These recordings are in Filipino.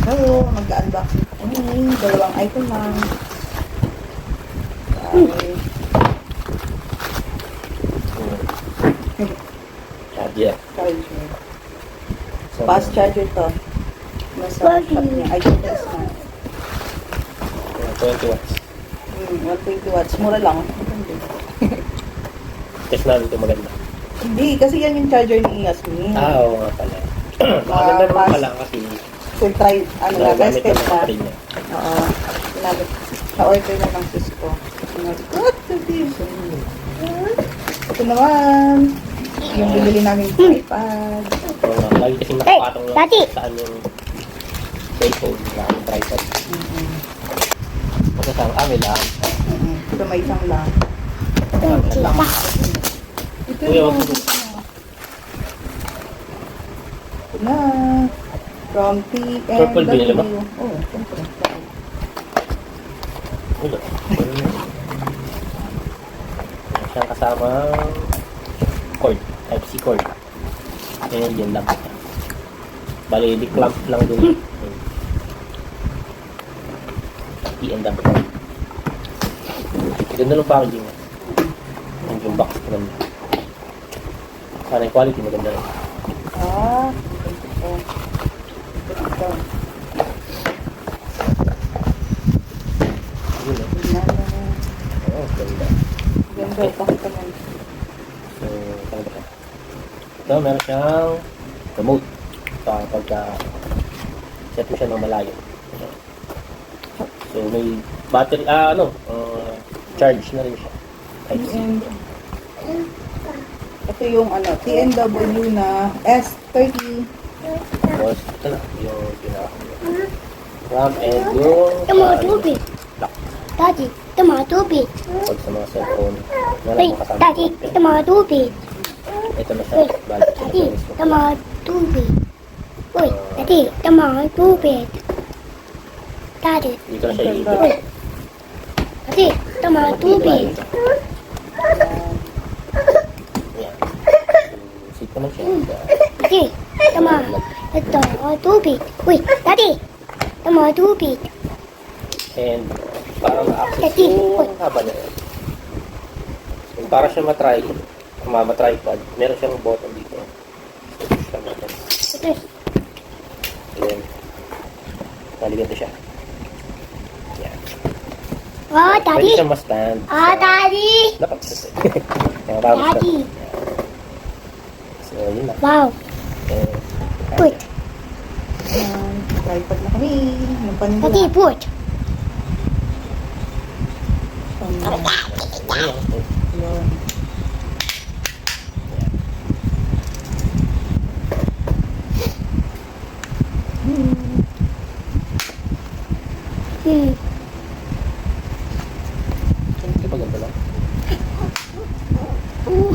So, mag-unboxing po kami. Dalawang item lang. Charger. Charger. So, Fast charger to. Nasa shop niya. Ay, yes na. 20 watts. 120 watts. Mura lang. Test namin ito maganda. Hindi, kasi yan yung charger ni Yasmin. Oo nga pala. Maganda naman pala kasi So, try, gamit tested ng na. battery niya. Oo. Sinabit. Sa-order na ng Cisco. What the this? Ito naman. Yung binili namin iPad. So, lagi kasi nakapatong lang saan yung cellphone na ang tripod. Kasi sa amin lang. Ito may isang lang. Ito Kuya, yung wag mo. ito na. From TNW. Purple binili mo? Oo, siyempre. Ulo. Siyang kasama cord. Type-C cord. Ayan yun lang. Bali, di-clamp lang din. TNW. Ganda ng packaging. Yung box ko naman. Sana yung quality maganda rin. Ah, ito. Ito. Yun eh. Oo, ganda. Ganda, pakita mo. So, saan ba? Ito, meron siyang remote. Pagka set mo siya ng malayo. So, may battery, charge na rin siya. Type-C. Ito yung TNW na S30. Tapos, ito na, yung RAM and yung Tumatubig. lock. Daddy, tumatubig. Pag sa mga cellphone, meron Wait, mo kasama. Daddy, tumatubig. Ito na siya. Wait, Balik siya Daddy, mismo. tumatubig. Wait, Daddy, tumatubig. Daddy, Dito na siya iigit. wait. Daddy, tumatubig. Yan. Sit naman siya. Daddy, tumatubig. Wait, Daddy, tumatubig. And parang na-access Daddy, yung wait. haba na yun. And para siya ma-tripod, meron siyang button dito. Siya button. Ito, Ayan. Naligyan siya. Yan. oh, Pwede Daddy. siya ma-stand. Daddy. Dapat siya. Yan, parang Daddy. stand. So, yun na. Wow. And, Put. Tripod na kami. Yung panila. Daddy, put. Yun. Hmm. Siyempre, paganda lang. Ooh.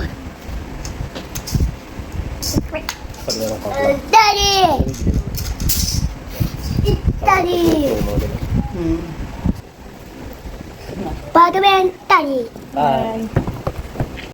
Pag meron kang plug. Daddy. Daddy. Hmm. Spider-Man, Daddy. Bye. Bye.